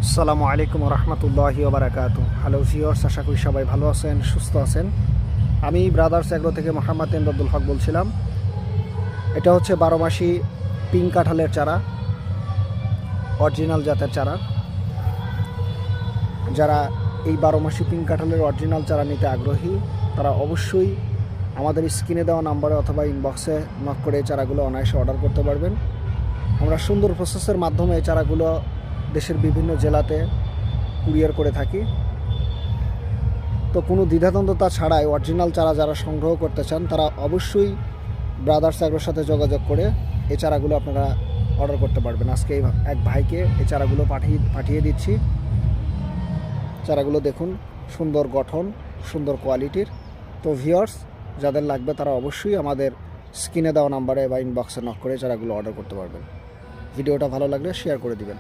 আসসালামু আলাইকুম রহমতুল্লাহি ওবারাকাতু। হ্যালো ভিউয়ার্স, আশা করি সবাই ভালো আছেন, সুস্থ আছেন। আমি ব্রাদার্স এগ্রো থেকে মোহাম্মদ ইমদাদুল হক বলছিলাম। এটা হচ্ছে 12 মাসি পিঙ্ক কাঁঠালের চারা, অরিজিনাল জাতের চারা। যারা এই 12 মাসি পিঙ্ক কাঁঠালের অরিজিনাল চারা নিতে আগ্রহী তারা অবশ্যই আমাদের স্ক্রিনে দেওয়া নাম্বারে অথবা ইনবক্সে নক করে এই চারাগুলো অনায়াসে অর্ডার করতে পারবেন। আমরা সুন্দর প্রসেসের মাধ্যমে এই চারাগুলো দেশের বিভিন্ন জেলাতে কুরিয়ার করে থাকি। তো কোনো দ্বিধাদ্বন্দ্বতা ছাড়াই অরিজিনাল চারা যারা সংগ্রহ করতে চান তারা অবশ্যই ব্রাদার্স এগ্রোর সাথে যোগাযোগ করে এই চারাগুলো আপনারা অর্ডার করতে পারবেন। আজকে এক ভাইকে এই চারাগুলো পাঠিয়ে দিচ্ছি। চারাগুলো দেখুন, সুন্দর গঠন, সুন্দর কোয়ালিটির। তো ভিউয়ার্স, যাদের লাগবে তারা অবশ্যই আমাদের স্ক্রিনে দেওয়া নাম্বারে বা ইনবক্সে নক করে চারাগুলো অর্ডার করতে পারবেন। ভিডিওটা ভালো লাগলে শেয়ার করে দিবেন।